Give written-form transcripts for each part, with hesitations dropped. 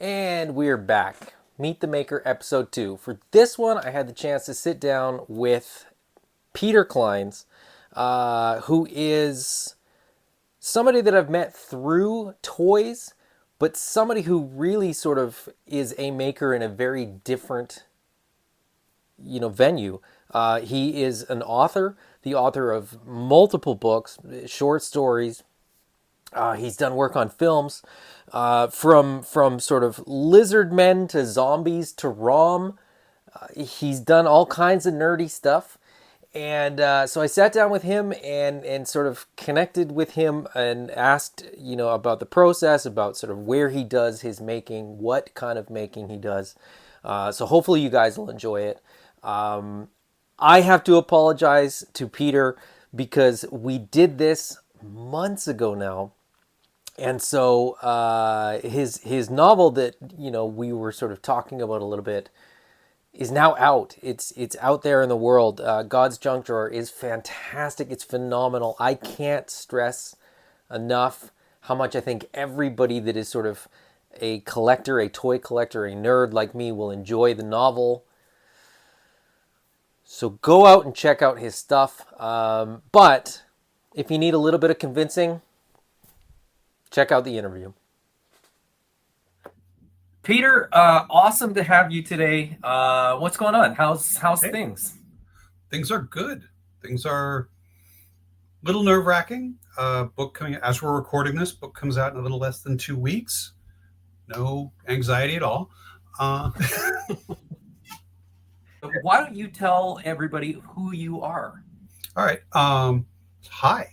And we're back. Meet the Maker episode 2. For this one, I had the chance to sit down with Peter Clines, who is somebody that I've met through toys, but somebody who really sort of is a maker in a very different, venue. He is an author, the author of multiple books, short stories. He's done work on films, from sort of lizard men to zombies to Rom. He's done all kinds of nerdy stuff, and so I sat down with him and sort of connected with him and asked about the process, about sort of where he does his making, what kind of making he does. So hopefully you guys will enjoy it. I have to apologize to Peter because we did this months ago now. And so his novel that we were sort of talking about a little bit is now out. It's out there in the world. God's Junk Drawer is fantastic. It's phenomenal. I can't stress enough how much I think everybody that is sort of a collector, a toy collector, a nerd like me will enjoy the novel. So go out and check out his stuff. But if you need a little bit of convincing, check out the interview. Peter, awesome to have you today. What's going on? How's Hey, things? things are good. Things are a little nerve wracking. Book coming as we're recording this. Book comes out in a little less than 2 weeks. No anxiety at all. Uh, Why don't you tell everybody who you are? all right. Hi,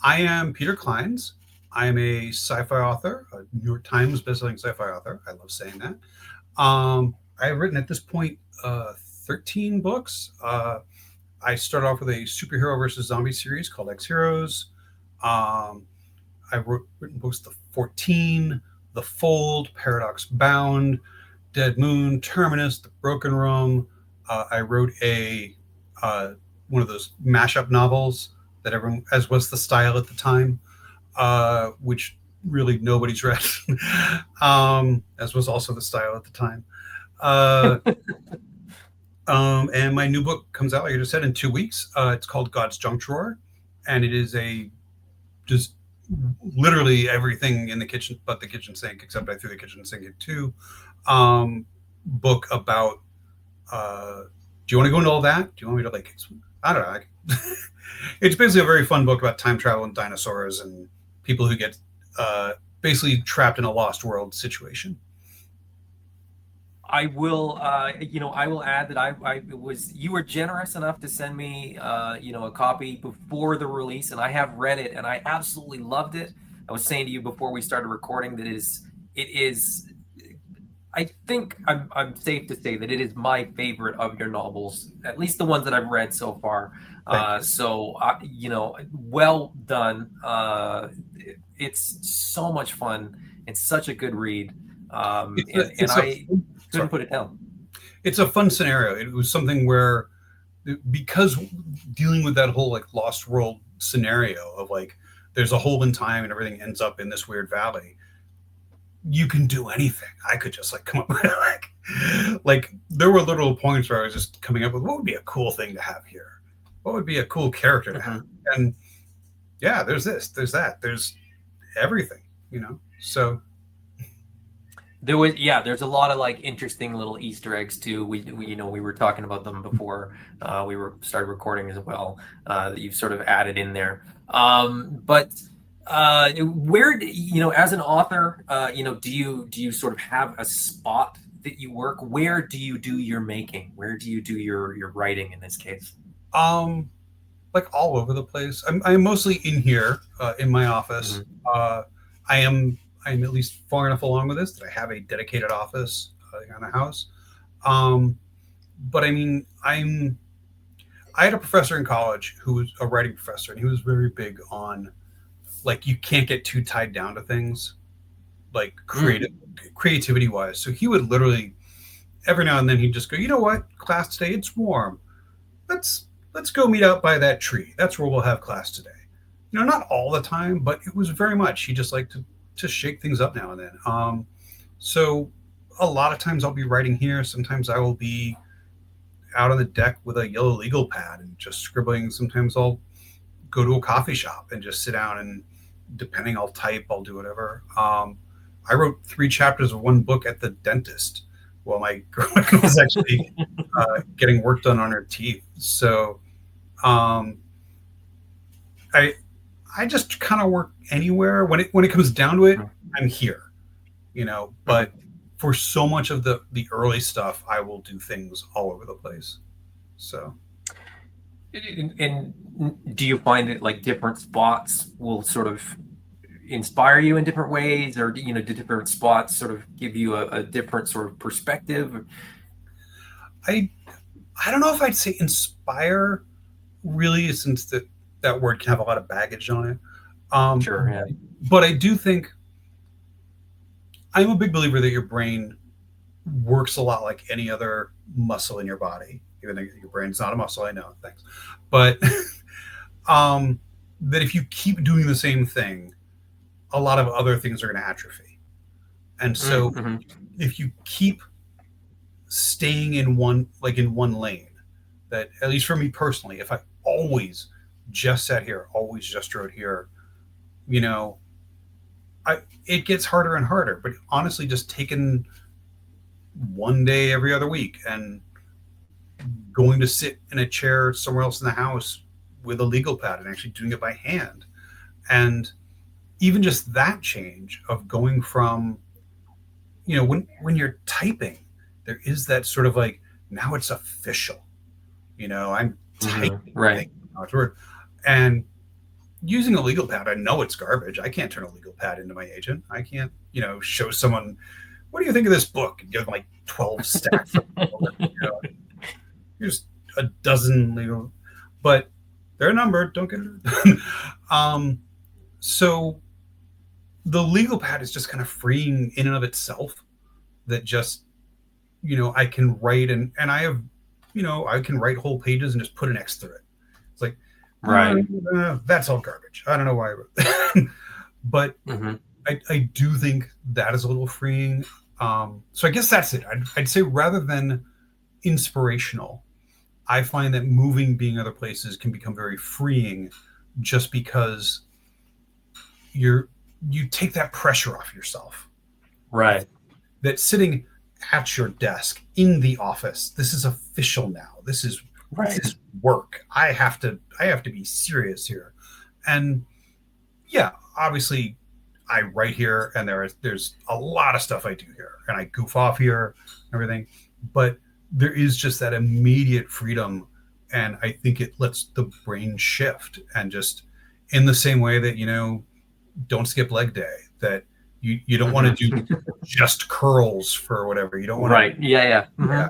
I am Peter Clines. I am a sci-fi author, a New York Times bestselling sci-fi author. I love saying that. I've written at this point 13 books. I started off with a superhero versus zombie series called X Heroes. Um, written books The 14, The Fold, Paradox Bound, Dead Moon, Terminus, The Broken Room. I wrote a one of those mashup novels that everyone, as was the style at the time, which really nobody's read, as was also the style at the time. Uh, and my new book comes out, like I just said, in 2 weeks. It's called God's Junk Drawer, and it is a just literally everything in the kitchen but the kitchen sink, except I threw the kitchen sink in too. Book about. Do you want to go into all that? Do you want me to like? I don't know. It's basically a very fun book about time travel and dinosaurs and people who get basically trapped in a lost world situation. I will add that you were generous enough to send me, a copy before the release, and I have read it, and I absolutely loved it. I was saying to you before we started recording that it is, I think I'm safe to say that it is my favorite of your novels, at least the ones that I've read so far. Thank you. Well done. It's so much fun. It's such a good read. It's a And it's a I couldn't sorry. put it down. It's a fun scenario. It was something where because dealing with that whole like lost world scenario of like there's a hole in time and everything ends up in this weird valley. You can do anything. I could just like come up with like there were little points where I was just coming up with what would be a cool thing to have here. What would be a cool character to have? Mhm. And yeah, there's this, there's that, there's everything. So There's a lot of like interesting little Easter eggs too. We were talking about them before we were started recording as well, that you've sort of added in there. But where as an author, do you sort of have a spot that you work? Where do you do your making? Where do you do your writing in this case? um like all over the place. I'm mostly in here in my office. Mhm. I am at least far enough along with this that I have a dedicated office in the house. Um, but I mean, I had a professor in college who was a writing professor, and he was very big on like you can't get too tied down to things like Mm. creativity wise. So he would literally every now and then he'd just go, you know what, class today it's warm. Let's go meet out by that tree. That's where we'll have class today. Not all the time, but it was very much he just liked to shake things up now and then. So a lot of times I'll be writing here. Sometimes I will be out on the deck with a yellow legal pad and just scribbling. Sometimes I'll go to a coffee shop and just sit down and, depending, I'll type, I'll do whatever. I wrote 3 chapters of one book at the dentist while my girlfriend was actually getting work done on her teeth. So um, I I just kind of work anywhere. When it comes down to it, I'm here, But for so much of the early stuff, I will do things all over the place. So And do you find that like different spots will sort of inspire you in different ways, or do different spots sort of give you a different sort of perspective? I I don't know if I'd say inspire really, since that word can have a lot of baggage on it. Um, Sure, yeah. but I do think I'm a big believer that your brain works a lot like any other muscle in your body. Even though your brain's not a muscle, I know, thanks. But um, that if you keep doing the same thing, a lot of other things are going to atrophy. And so Mm-hmm. if you keep staying in one lane, that, at least for me personally, if I always just sat here, always just wrote here, you know, it gets harder and harder. But honestly, just taking one day every other week and going to sit in a chair somewhere else in the house with a legal pad and actually doing it by hand, and even just that change of going from, when you're typing, there is that sort of like, now it's official, I'm typing Right. things, and using a legal pad, I know it's garbage. I can't turn a legal pad into my agent. I can't, show someone, what do you think of this book, and give them like 12 stacks of, here's a dozen legal, but they're numbered, don't get it. So the legal pad is just kind of freeing in and of itself, that just, I can write, and I have, I can write whole pages and just put an X through it. It's like, Right. that's all garbage. I don't know why I wrote that. But Mm-hmm. I do think that is a little freeing. So I guess that's it. I'd say, rather than inspirational, I find that moving, being other places, can become very freeing, just because you take that pressure off yourself. Right. That sitting at your desk in the office, this is official now. This is work. I have to be serious here. And yeah, obviously I write here, and there's a lot of stuff I do here, and I goof off here and everything. But there is just that immediate freedom, and I think it lets the brain shift, and just in the same way that, don't skip leg day, that you don't want to do just curls for whatever. You don't want Right. to, Yeah. Mm-hmm.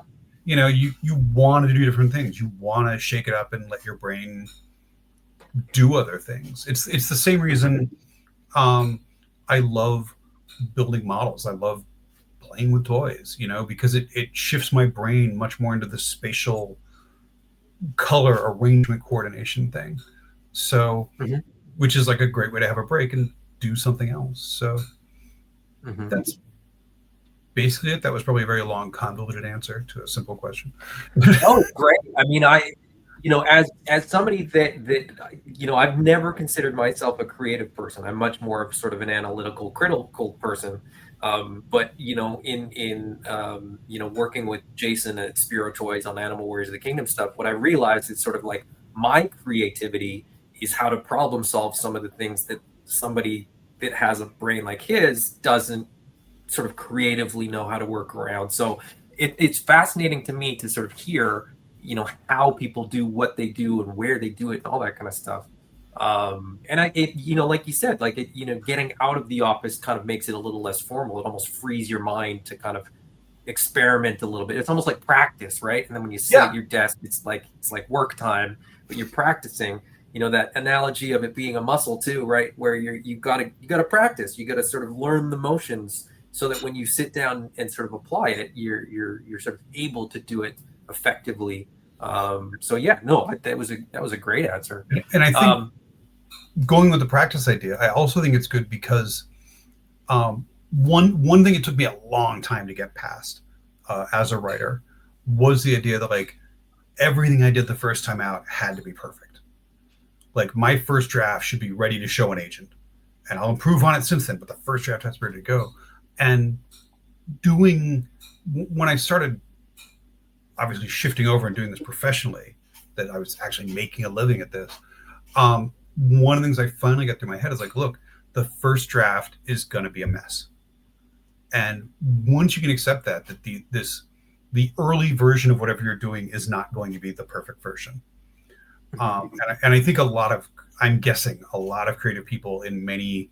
you want to do different things. You want to shake it up and let your brain do other things. It's the same reason I love building models. I love playing with toys, because it shifts my brain much more into the spatial color arrangement coordination thing. So, Mm-hmm. which is like a great way to have a break and do something else. So Mm-hmm. that's basically it. That was probably a very long, convoluted answer to a simple question. Oh, great. I mean, as somebody that I've never considered myself a creative person. I'm much more of sort of an analytical, critical person. But in working with Jason at Spiro Toys on Animal Warriors of the Kingdom stuff, what I realized is sort of like my creativity is how to problem solve some of the things that somebody that has a brain like his doesn't sort of creatively know how to work around. So it's fascinating to me to sort of hear, how people do what they do and where they do it and all that kind of stuff. And like you said, like getting out of the office kind of makes it a little less formal. It almost frees your mind to kind of experiment a little bit. It's almost like practice, right? And then when you sit at your desk, it's like work time, but you're practicing. That analogy of it being a muscle too, right? Where you gotta practice. You gotta sort of learn the motions so that when you sit down and sort of apply it, you're sort of able to do it effectively. So yeah, no, that was a great answer. And I think, going with the practice idea, I also think it's good because one thing it took me a long time to get past as a writer was the idea that like everything I did the first time out had to be perfect. Like my first draft should be ready to show an agent, and I'll improve on it since then. But the first draft has to be ready to go. And when I started obviously shifting over and doing this professionally, that I was actually making a living at this. One of the things I finally got through my head is like, look, the first draft is going to be a mess. And once you can accept that the early version of whatever you're doing is not going to be the perfect version. And I think I'm guessing a lot of creative people in many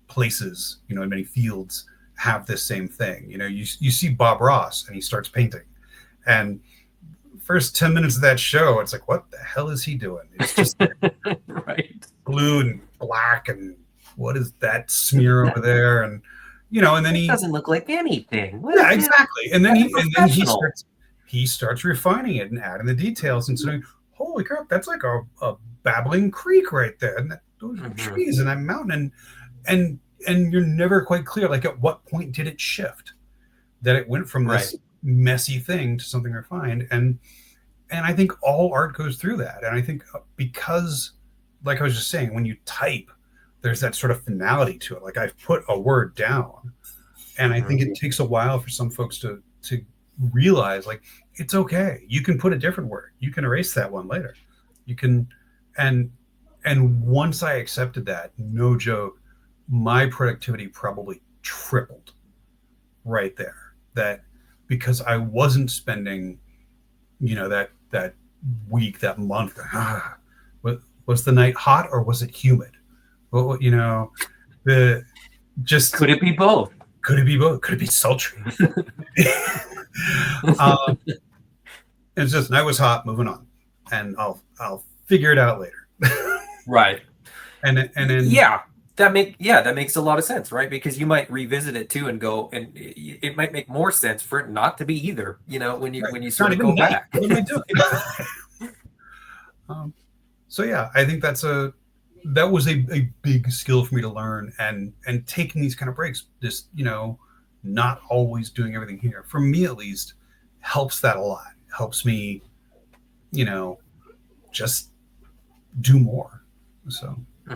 places, in many fields have this same thing. You see Bob Ross and he starts painting, and first 10 minutes of that show, it's like, what the hell is he doing? It's just right. blue and black, and what is that smear over there? And and then it doesn't look like anything. Yeah, exactly. And then he starts refining it and adding the details and saying, holy crap, that's like a babbling creek right there, and those trees and that mountain, and you're never quite clear, like at what point did it shift that it went from this messy thing to something refined. And I think all art goes through that. And I think because, like I was just saying, when you type, there's that sort of finality to it. Like I've put a word down, and I think it takes a while for some folks to realize, like, it's okay. You can put a different word. You can erase that one later. You can, and once I accepted that, no joke, my productivity probably tripled right there. That because I wasn't spending, that week, that month, was the night hot or was it humid? Well, could it be both? Could it be both? Could it be sultry? It's just night was hot. Moving on, and I'll figure it out later. Right. And then that makes a lot of sense, right? Because you might revisit it too and go, and it might make more sense for it not to be either. When you sort of go back. What am I doing? So yeah, I think that was a big skill for me to learn, and taking these kind of breaks, just not always doing everything here, for me at least, helps that a lot. Helps me, just do more. So. I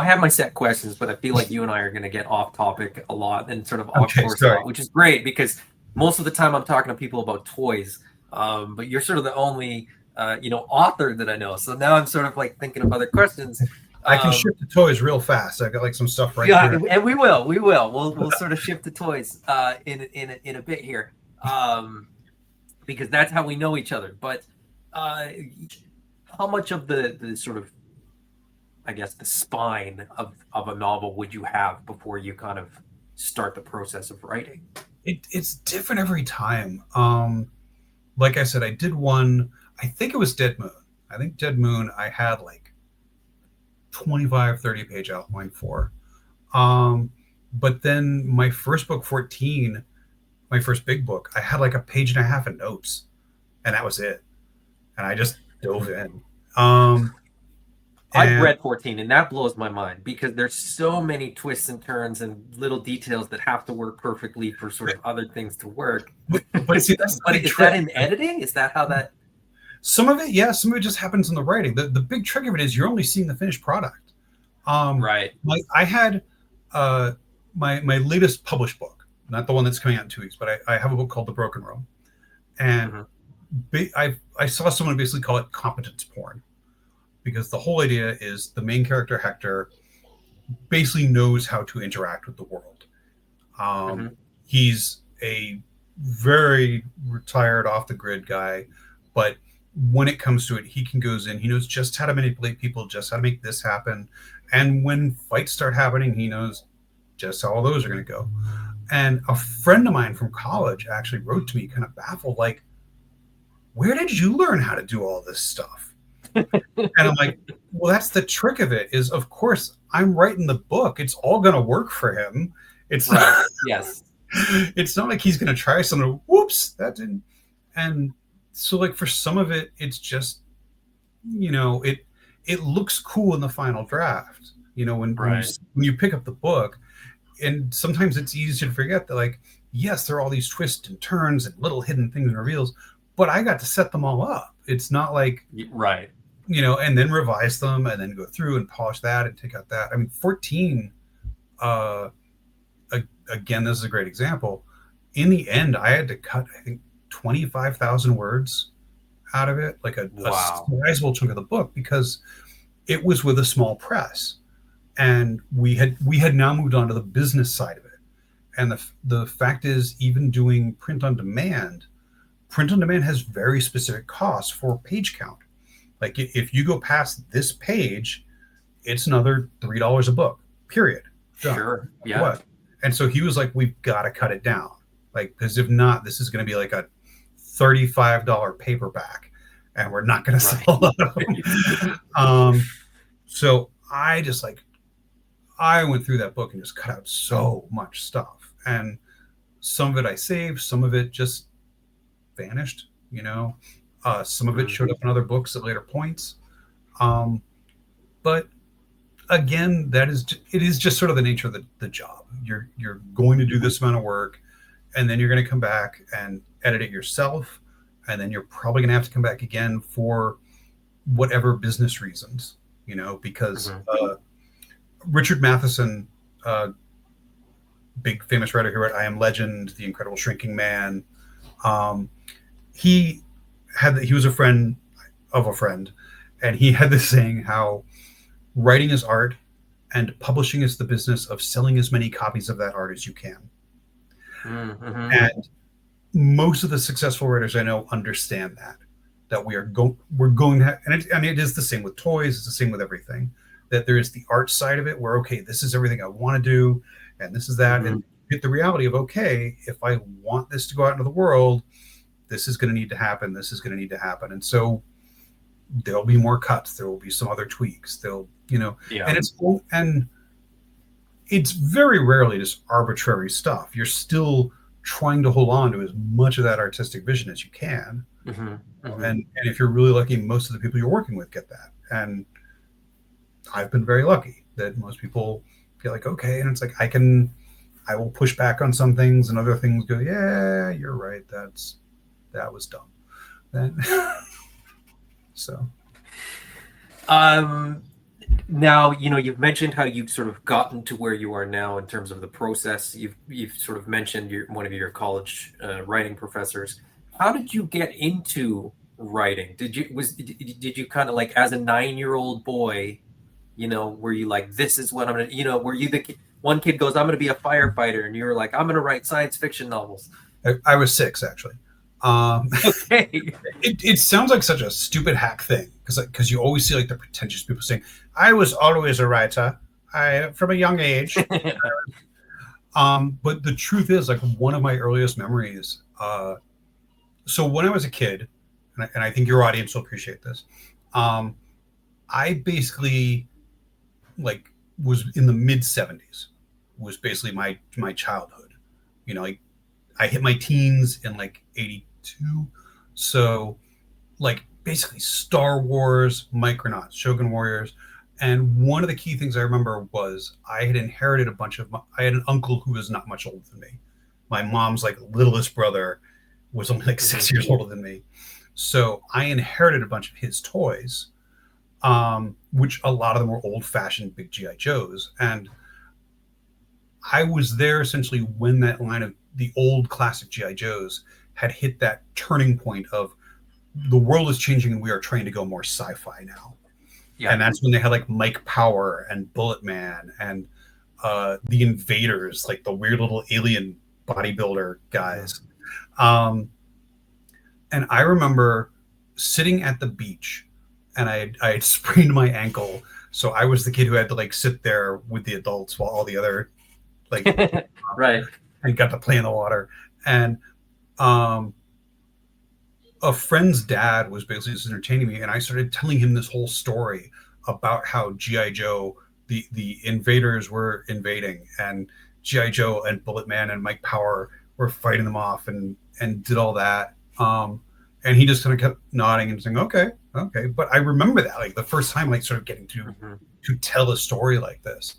have my set questions, but I feel like you and I are going to get off topic a lot and sort of off course a lot, which is great because most of the time I'm talking to people about toys, but you're sort of the only author that I know. So now I'm sort of like thinking of other questions. I can shift to toys real fast. I got like some stuff right here. And we will. We'll sort of shift to toys in a bit here, because that's how we know each other. But how much of the sort of, I guess, the spine of a novel would you have before you kind of start the process of writing? It's different every time. Like I said, I did one, I think it was Dead Moon. I think Dead Moon, I had like 25, 30 page outline for. But then my first book, 14, my first big book, I had like a page and a half of notes, and that was it. And I just dove in. I've read 14, and that blows my mind because there's so many twists and turns and little details that have to work perfectly for sort of other things to work. But see, is that in editing? Is that how that? Some of it, yeah. Some of it just happens in the writing. The big trick of it is you're only seeing the finished product. Right. Like I had my latest published book, not the one that's coming out in 2 weeks, but I have a book called The Broken Room, and I saw someone basically call it competence porn, because the whole idea is the main character, Hector, basically knows how to interact with the world. He's a very retired, off the grid guy, but when it comes to it, he goes in, he knows just how to manipulate people, just how to make this happen. And when fights start happening, he knows just how all those are going to go. And a friend of mine from college actually wrote to me kind of baffled, like, where did you learn how to do all this stuff? And I'm like, well, that's the trick of it, is of course I'm writing the book. It's all going to work for him. It's right. Yes. It's not like he's going to try something. Whoops, that didn't. And so like for some of it, it's just, it looks cool in the final draft, Right. When you pick up the book, and sometimes it's easy to forget that, like, yes, there are all these twists and turns and little hidden things and reveals, but I got to set them all up. It's not like, Right. and then revise them and then go through and polish that and take out that. I mean, 14, uh, again, this is a great example. In the end, I had to cut, I think, 25,000 words out of it, like a Wow. sizable chunk of the book, because it was with a small press. And we had now moved on to the business side of it. And the fact is, even doing print on demand has very specific costs for page count. Like, if you go past this page, it's another $3 a book, period. Done. Sure. Yeah. What? And so he was like, we've got to cut it down. Like, because if not, this is going to be like a $35 paperback, and we're not going to sell a lot of them. So I just I went through that book and just cut out so much stuff. And some of it I saved, some of it just vanished, some of it showed up in other books at later points. But again, it is just sort of the nature of the job. You're going to do this amount of work, and then you're going to come back and edit it yourself. And then you're probably going to have to come back again for whatever business reasons, because Richard Matheson, big famous writer who wrote I Am Legend, The Incredible Shrinking Man, he was a friend of a friend, and he had this saying how writing is art and publishing is the business of selling as many copies of that art as you can. Mm-hmm. And most of the successful writers I know understand that we're going to have, and it is the same with toys, it's the same with everything, that there is the art side of it where, okay, this is everything I want to do, and this is that, and get the reality of, okay, if I want this to go out into the world, this is going to need to happen, and so there'll be more cuts, there will be some other tweaks, and it's very rarely just arbitrary stuff. You're still trying to hold on to as much of that artistic vision as you can. And if you're really lucky, most of the people you're working with get that. And I've been very lucky that most people feel like, okay, and it's like I will push back on some things, and other things go, yeah, you're right, that was dumb. Then so now, you've mentioned how you've sort of gotten to where you are now in terms of the process. You've sort of mentioned one of your college writing professors. How did you get into writing? Did you kind of, like, as a 9-year-old boy, were you like, this is what I'm gonna, were you one kid goes, I'm gonna be a firefighter, and you were like, I'm gonna write science fiction novels? I was 6, actually. Okay. It sounds like such a stupid hack thing, because you always see, like, the pretentious people saying, I was always a writer, from a young age. But the truth is, like, one of my earliest memories, so when I was a kid, and I think your audience will appreciate this, I basically, like, was in the mid 70s was basically my childhood. Like, I hit my teens in, like, 82. So, like, basically Star Wars, Micronauts, Shogun Warriors. And one of the key things I remember was I had inherited I had an uncle who was not much older than me. My mom's, like, littlest brother was only, like, 6 years older than me. So I inherited a bunch of his toys, which a lot of them were old-fashioned big G.I. Joes. And I was there essentially when that line of the old classic G.I. Joes had hit that turning point of the world is changing and we are trying to go more sci-fi now. Yeah. And that's when they had, like, Mike Power and Bullet Man and the Invaders, like the weird little alien bodybuilder guys. And I remember sitting at the beach, and I had sprained my ankle, so I was the kid who had to, like, sit there with the adults while all the other, like, right, and got to play in the water. And a friend's dad was basically just entertaining me, and I started telling him this whole story about how G.I. Joe, the invaders were invading, and G.I. Joe and Bullet Man and Mike Power were fighting them off, and did all that. And he just kind of kept nodding and saying, okay. But I remember that, like, the first time, like, sort of getting to to tell a story like this.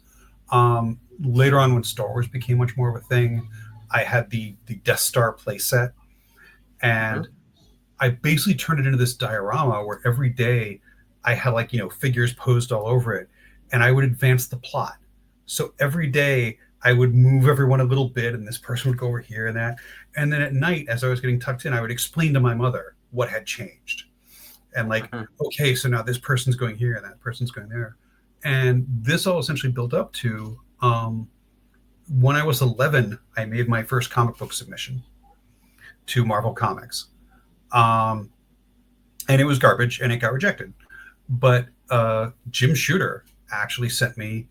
Later on, when Star Wars became much more of a thing, I had the Death Star playset, and I basically turned it into this diorama where every day I had figures posed all over it, and I would advance the plot. So every day I would move everyone a little bit, and this person would go over here and that. And then at night, as I was getting tucked in, I would explain to my mother what had changed. And okay, so now this person's going here and that person's going there. And this all essentially built up to when I was 11, I made my first comic book submission to Marvel Comics. And it was garbage and it got rejected. But Jim Shooter actually sent me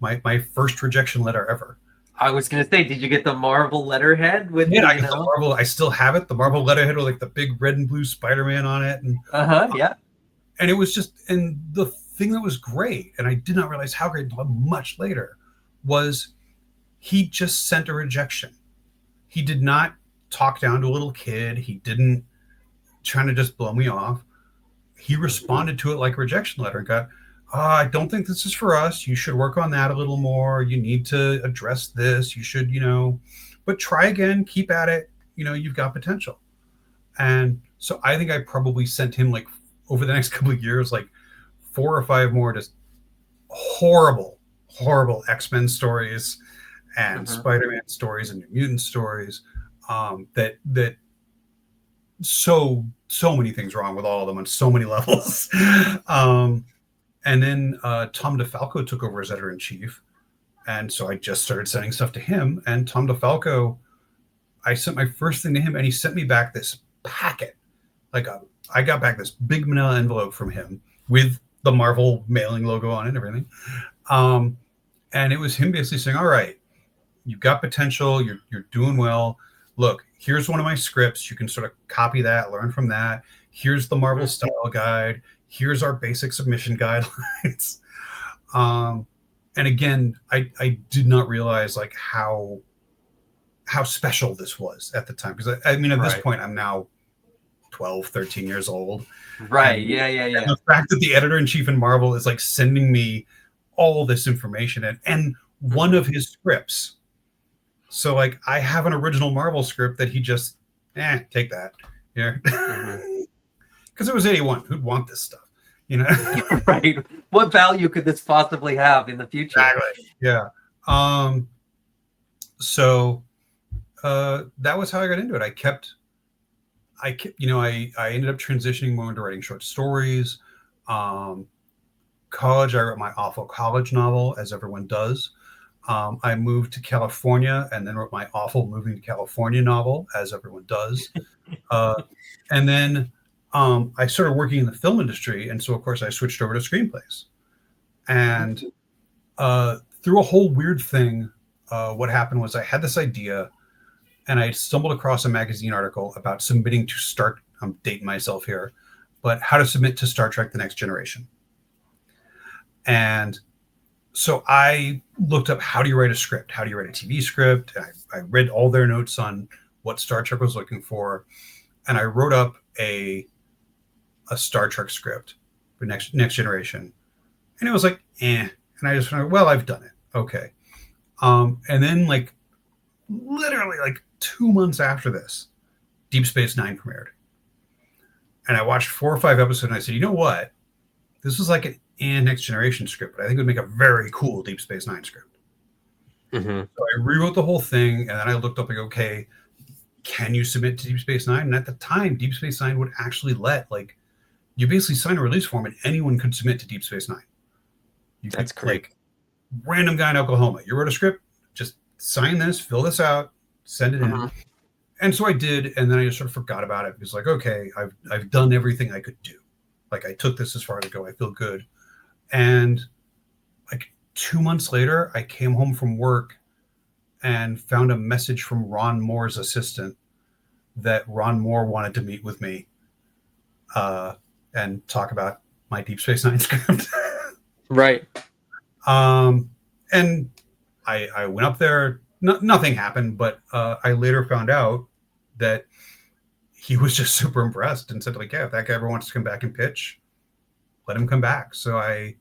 my first rejection letter ever. I was going to say, did you get the Marvel letterhead with I got the Marvel. I still have it. The Marvel letterhead with the big red and blue Spider-Man on it. And yeah. And it was just, and the thing that was great, and I did not realize how great until much later, was he just sent a rejection. He did not talk down to a little kid. He didn't trying to just blow me off. He responded to it like a rejection letter and got, I don't think this is for us. You should work on that a little more. You need to address this. You should, but try again, keep at it. You've got potential. And so I think I probably sent him over the next couple of years, 4 or 5 more just horrible X-Men stories and Spider-Man stories and New Mutant stories. That so many things wrong with all of them on so many levels. And then Tom DeFalco took over as editor-in-chief. And so I just started sending stuff to him. And Tom DeFalco, I sent my first thing to him, and he sent me back this packet. I got back this big manila envelope from him with the Marvel mailing logo on it and everything. And it was him basically saying, all right, you've got potential. You're doing well. Look, here's one of my scripts. You can sort of copy that, learn from that. Here's the Marvel style guide. Here's our basic submission guidelines. And again, I did not realize how special this was at the time. Because I mean, at this point, I'm now 12, 13 years old. Right. And, yeah. And the fact that the editor-in-chief in Marvel is sending me all this information and one of his scripts. So I have an original Marvel script that he just, take that. Yeah. Because it was 81. Who'd want this stuff? Right. What value could this possibly have in the future? Exactly. Yeah. So that was how I got into it. I ended up transitioning more into writing short stories. College, I wrote my awful college novel, as everyone does. I moved to California and then wrote my awful moving to California novel, as everyone does. And then I started working in the film industry. And so, of course, I switched over to screenplays. And through a whole weird thing, what happened was I had this idea, and I stumbled across a magazine article about submitting to I'm dating myself here, but how to submit to Star Trek: The Next Generation. And so I looked up, how do you write a script? How do you write a TV script? I read all their notes on what Star Trek was looking for. And I wrote up a Star Trek script for Next Generation. And it was And I just went, well, I've done it. Okay. And then literally 2 months after this, Deep Space Nine premiered. And I watched 4 or 5 episodes, and I said, you know what? This is an Next Generation script, but I think it would make a very cool Deep Space Nine script. So I rewrote the whole thing, and then I looked up okay, can you submit to Deep Space Nine? And at the time, Deep Space Nine would actually let you basically sign a release form, and anyone could submit to Deep Space Nine. That's great. Random guy in Oklahoma, you wrote a script, just sign this, fill this out, send it in. And so I did, and then I just sort of forgot about it. It was okay, I've done everything I could do. I took this as far as I go. I feel good. And 2 months later, I came home from work and found a message from Ron Moore's assistant that Ron Moore wanted to meet with me and talk about my Deep Space Nine script. Right. And I went up there. Nothing happened, but I later found out that he was just super impressed and said, if that guy ever wants to come back and pitch, let him come back. So I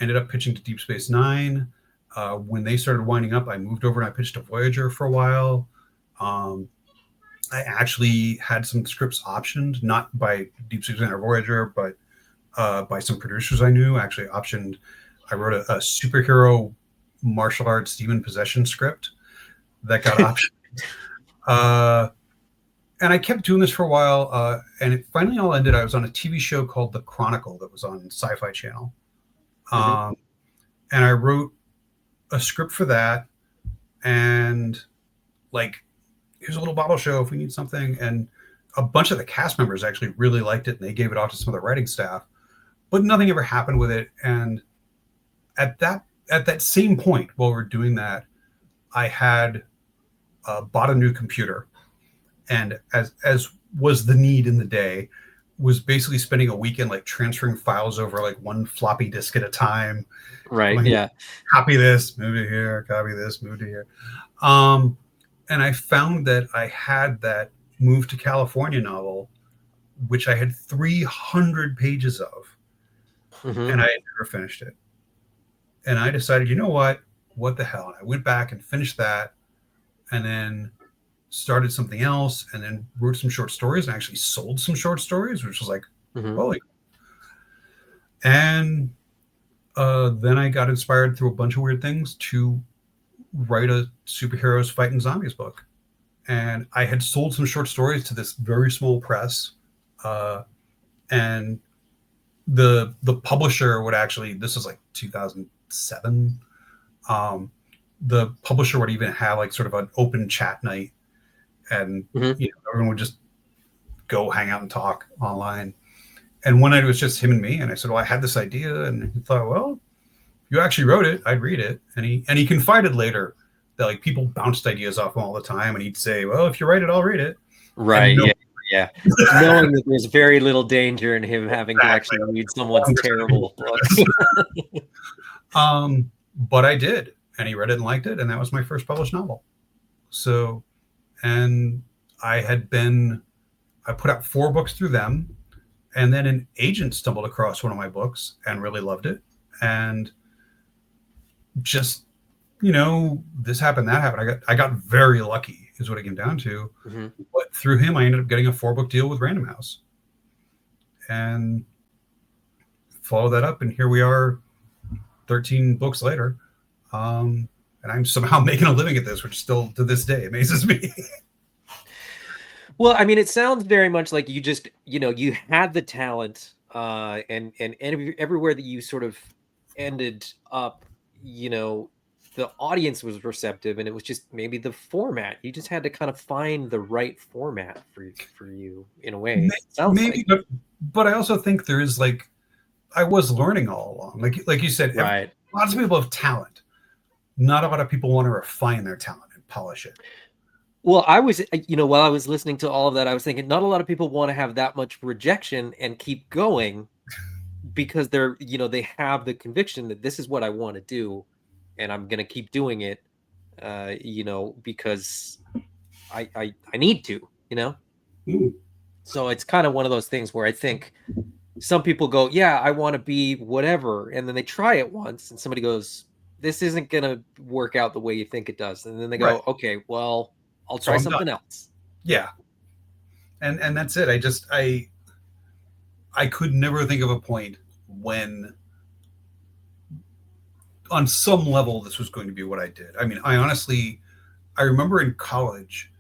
ended up pitching to Deep Space Nine. When they started winding up, I moved over and I pitched to Voyager for a while. Um, I actually had some scripts optioned, not by Deep Space Nine or Voyager, but by some producers I knew. Actually, optioned. I wrote a superhero martial arts demon possession script that got optioned. And I kept doing this for a while, and it finally all ended. I was on a TV show called The Chronicle that was on Sci-Fi Channel, and I wrote a script for that. And like, here's a little bottle show if we need something. And a bunch of the cast members actually really liked it, and they gave it off to some of the writing staff. But nothing ever happened with it. And at that same point, while we're doing that, I had bought a new computer. And as was the need in the day, was basically spending a weekend like transferring files over like one floppy disk at a time. Right. Like, yeah. Copy this, move to here. Copy this, move to here. And I found that I had that Move to California novel, which I had 300 pages of, and I had never finished it. And I decided, you know what the hell? And I went back and finished that, and then started something else, and then wrote some short stories and actually sold some short stories, which was like, holy. And then I got inspired through a bunch of weird things to write a superheroes fighting zombies book. And I had sold some short stories to this very small press. And the publisher would actually, this was like 2007. The publisher would even have like sort of an open chat night, and everyone would just go hang out and talk online. And one night it was just him and me, and I said, well, I had this idea, and he thought, well, if you actually wrote it, I'd read it. And he confided later that like people bounced ideas off him all the time, and he'd say, well, if you write it, I'll read it. Right. Yeah. Knowing that there's very little danger in him having to actually read someone's terrible book. But I did, and he read it and liked it, and that was my first published novel. So, and I put out 4 books through them, and then an agent stumbled across one of my books and really loved it, and just, this happened, that happened. I got very lucky, is what it came down to. But through him, I ended up getting a 4-book deal with Random House, and follow that up, and here we are, 13 books later. And I'm somehow making a living at this, which still to this day amazes me. Well, I mean, it sounds very much like you just, you had the talent, and everywhere that you sort of ended up, the audience was receptive, and it was just maybe the format. You just had to kind of find the right format for you in a way. Maybe, but I also think there is like, I was learning all along. Like you said, right. Lots of people have talent. Not a lot of people want to refine their talent and polish it. Well, I was, while I was listening to all of that, I was thinking not a lot of people want to have that much rejection and keep going because they're, they have the conviction that this is what I want to do and I'm going to keep doing it, because I need to, So it's kind of one of those things where I think some people go, yeah, I want to be whatever. And then they try it once and somebody goes, this isn't going to work out the way you think it does. And then they go, right. Okay, well, I'll try something else. Yeah. And that's it. I could never think of a point when on some level this was going to be what I did. I mean, I remember in college,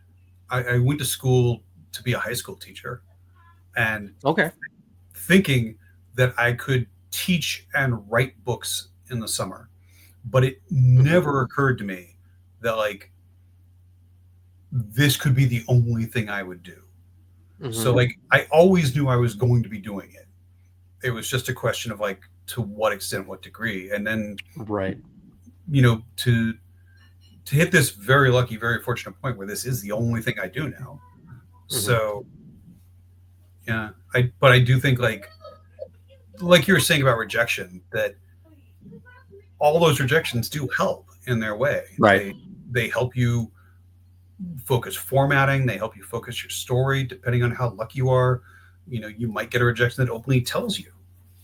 I went to school to be a high school teacher, and thinking that I could teach and write books in the summer. But it never occurred to me that like this could be the only thing I would do. So like I always knew I was going to be doing it. It was just a question of like to what extent, what degree, and then right, to hit this very lucky, very fortunate point where this is the only thing I do now. So yeah, but I do think like you were saying about rejection, that all those rejections do help in their way. Right. They help you focus formatting. They help you focus your story, depending on how lucky you are. You might get a rejection that openly tells you,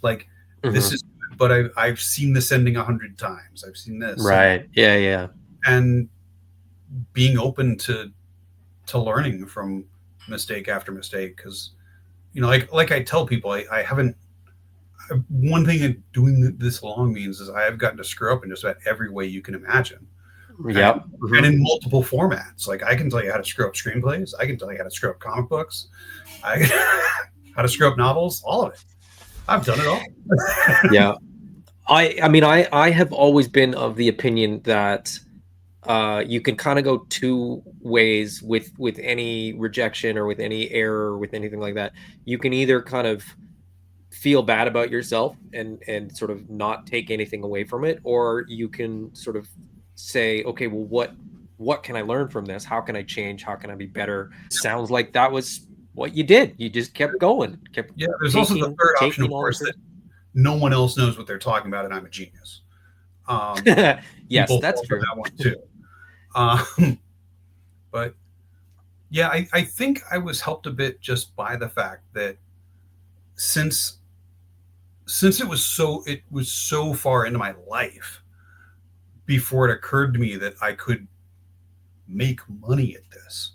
like, this is good, but I've seen this ending 100 times. I've seen this, Right. Yeah. Yeah. and being open to learning from mistake after mistake, because like I tell people, I haven't. One thing that doing this long means is I have gotten to screw up in just about every way you can imagine, and Yep. and Mhm. in multiple formats. Like I can tell you how to screw up screenplays. I can tell you how to screw up comic books. I how to screw up novels. All of it. I've done it all. Yeah. I mean, I have always been of the opinion that you can kind of go two ways with any rejection or with any error or with anything like that. You can either kind of feel bad about yourself and sort of not take anything away from it, or you can sort of say, okay, well, what can I learn from this? How can I change? How can I be better? Sounds like that was what you did. You just kept going, kept Yeah. There's also the taking third option, taking of all the course, that criticism. no one else knows what they're talking about, and I'm a genius. Um, Yes, People that's fall for true. that one too. Um, but yeah, I think I was helped a bit just by the fact that since since it was so far into my life before it occurred to me that I could make money at this.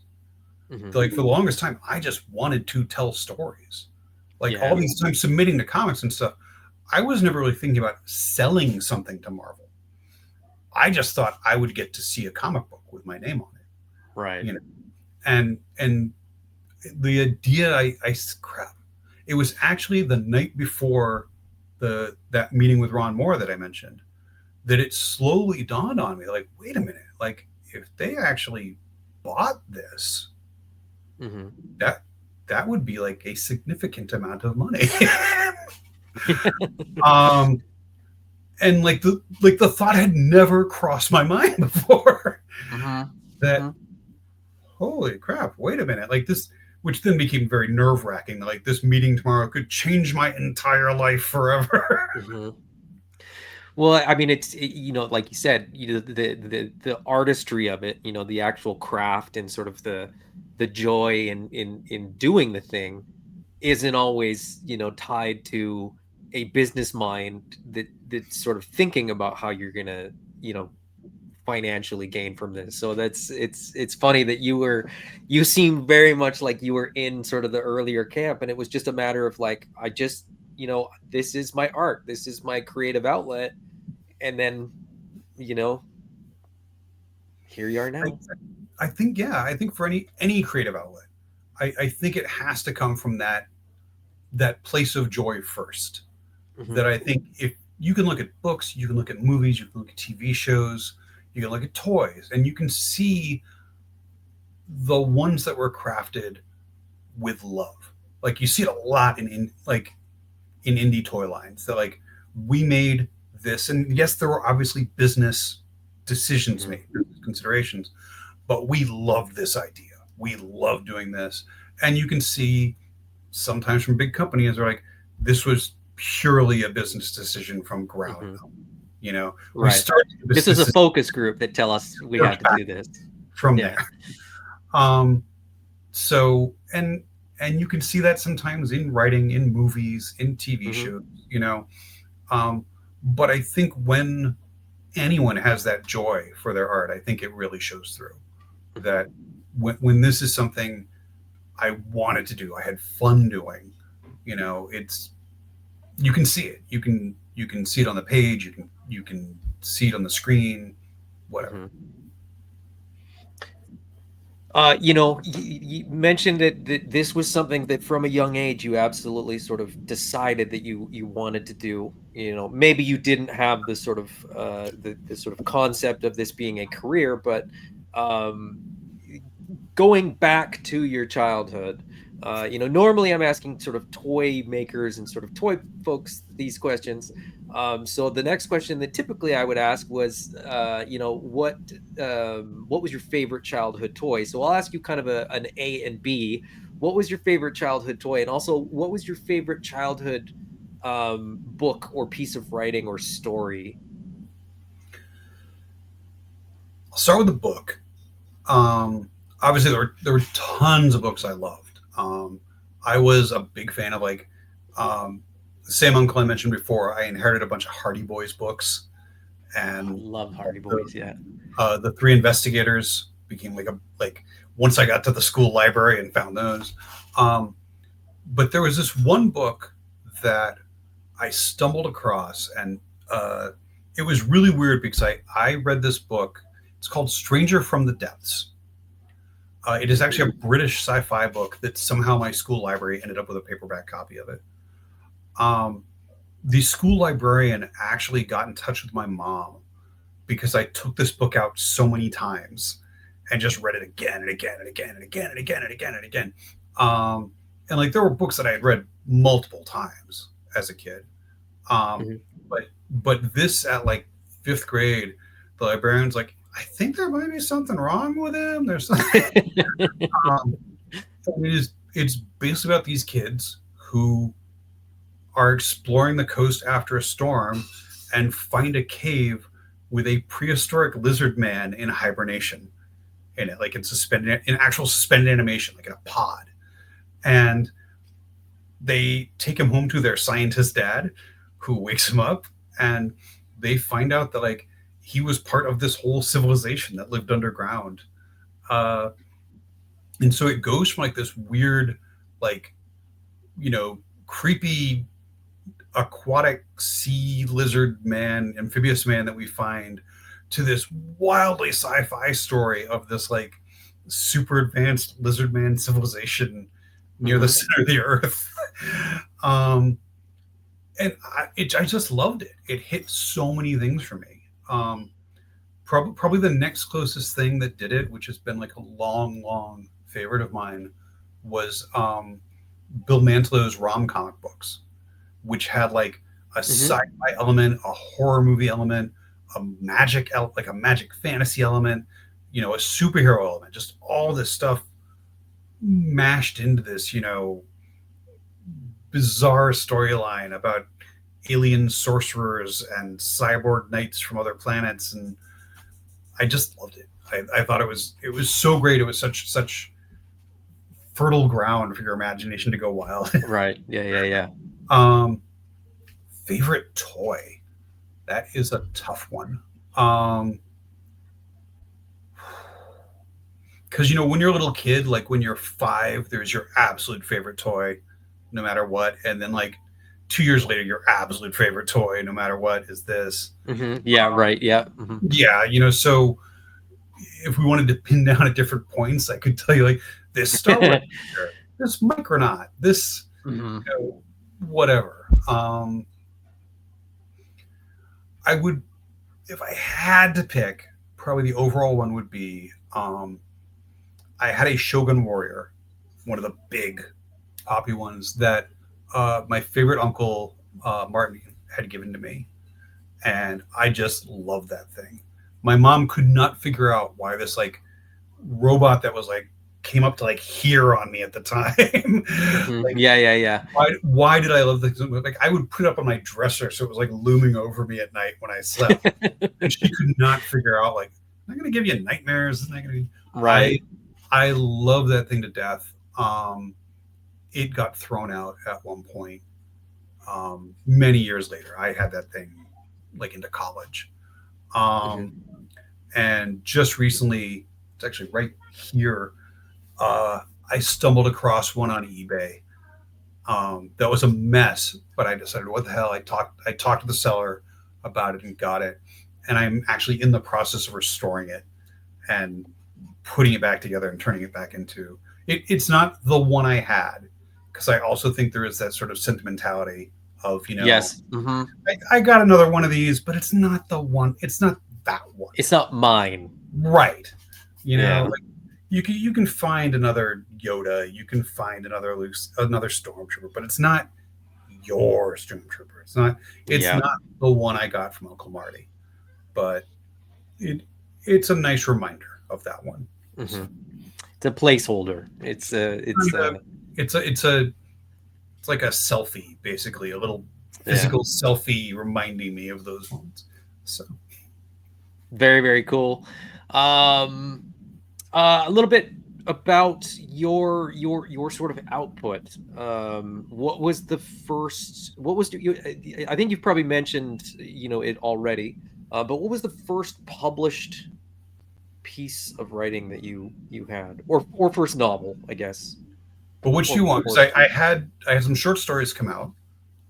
Hmm. Like for the longest time, I just wanted to tell stories. Like all Yeah. these times submitting to comics and stuff, I was never really thinking about selling something to Marvel. I just thought I would get to see a comic book with my name on it, Right. and the idea, I crap. It was actually the night before the that meeting with Ron Moore that I mentioned that it slowly dawned on me. Like, wait a minute, like if they actually bought this, Hmm. that that would be like a significant amount of money. um, and like the thought had never crossed my mind before. Mm-hmm. That Mm-hmm. holy crap, wait a minute, like this, which then became very nerve wracking. Like this meeting tomorrow could change my entire life forever. Hmm. Well, I mean, like you said, the artistry of it, the actual craft and sort of the joy in doing the thing isn't always, tied to a business mind that's sort of thinking about how you're gonna, you know, financially gain from this. So it's funny that you seem very much like you were in sort of the earlier camp, and it was just a matter of like, I just, this is my art, this is my creative outlet, and then you know here you are I, now. I think, yeah, I think for any creative outlet, I think it has to come from that place of joy first. Hmm. That I think if you can look at books, you can look at movies, you can look at TV shows, you can look at toys, and you can see the ones that were crafted with love. Like you see it a lot in indie toy lines. That like we made this, and yes, there were obviously business decisions Hmm. made, considerations, but we love this idea. We love doing this, and you can see sometimes from big companies are like, this was purely a business decision from ground Hmm. up. You know, we Right. started this. This is a This is focus group that tell us we have to do this. from there. Yeah. Um, so and you can see that sometimes in writing, in movies, in TV Hmm. shows. Um, but I think when anyone has that joy for their art, I think it really shows through. Hmm. That when this is something I wanted to do, I had fun doing. It's you can see it. You can see it on the page. You can see it on the screen. Whatever. Hmm. You mentioned that this was something that from a young age you absolutely sort of decided that you wanted to do. Maybe you didn't have the sort of the sort of concept of this being a career, but um, going back to your childhood, normally I'm asking sort of toy makers and sort of toy folks these questions. So the next question that typically I would ask was, what was your favorite childhood toy? So I'll ask you kind of an A and B. What was your favorite childhood toy, and also what was your favorite childhood book or piece of writing or story? I'll start with the book. Obviously, there were tons of books I loved. I was a big fan of like um, same uncle I mentioned before, I inherited a bunch of Hardy Boys books, I and love Hardy Boys. Yeah. the Three Investigators became like once I got to the school library and found those. Um, but there was this one book that I stumbled across, and uh, it was really weird because I read this book. It's called Stranger from the Depths. It is actually a British sci-fi book that somehow my school library ended up with a paperback copy of it. Um, the school librarian actually got in touch with my mom because I took this book out so many times and just read it again and again and again and again and again and again and again. Um, and like there were books that I had read multiple times as a kid. Um, Mhm. but this at like fifth grade, the librarian's like, I think there might be something wrong with him. There's something. um, it's basically about these kids who are exploring the coast after a storm and find a cave with a prehistoric lizard man in hibernation in it, like in actual suspended animation, like in a pod. And they take him home to their scientist dad, who wakes him up, and they find out that like he was part of this whole civilization that lived underground. Uh, and so it goes from like this weird, like creepy aquatic sea lizard man, amphibious man that we find, to this wildly sci-fi story of this like super advanced lizard man civilization near the center of the earth. um, and I just loved it. It hit so many things for me. Probably the next closest thing that did it, which has been like a long favorite of mine, was Bill Mantlow's comic books, which had like a sci-fi element, a horror movie element, like a magic fantasy element, a superhero element, just all this stuff mashed into this, bizarre storyline about alien sorcerers and cyborg knights from other planets, and I just loved it. I thought it was so great. It was such fertile ground for your imagination to go wild. Right. Yeah. um, Favorite toy? That is a tough one. Because when you're a little kid, like when you're 5, there's your absolute favorite toy, no matter what, and then like 2 years later, your absolute favorite toy, no matter what, is this. Yeah. Right. Yeah. Yeah. So if we wanted to pin down at different points, I could tell you like this Star Wars, this Micronaut, this whatever. I would, if I had to pick, probably the overall one would be I had a Shogun Warrior, one of the big poppy ones that my favorite uncle Martin had given to me, and I just love that thing. My mom could not figure out why this like robot that was like came up to like here on me at the time. Like, Yeah. why did I love this? Like I would put it up on my dresser so it was like looming over me at night when I slept, and she could not figure out like, am I going to give you nightmares? Right. I love that thing to death. It got thrown out at one point. Many years later, I had that thing like into college. And just recently, it's actually right here. I stumbled across one on eBay. That was a mess, but I decided, what the hell? I talked to the seller about it and got it. And I'm actually in the process of restoring it and putting it back together and turning it back into it. It's not the one I had, because I also think there is that sort of sentimentality of, Yes. I got another one of these, but it's not the one. It's not that one. It's not mine. Right. Yeah. Like you can find another Yoda, you can find another Stormtrooper, but it's not your Stormtrooper. It's not the one I got from Uncle Marty. But it's a nice reminder of that one. It's a placeholder. It's like a selfie, basically, a little physical selfie reminding me of those ones. So very, very cool. A little bit about your sort of output. What was the first? What was you? I think you've probably mentioned it already. But what was the first published piece of writing that you had, or first novel, I guess, But what do or you want? or Because I had some short stories come out.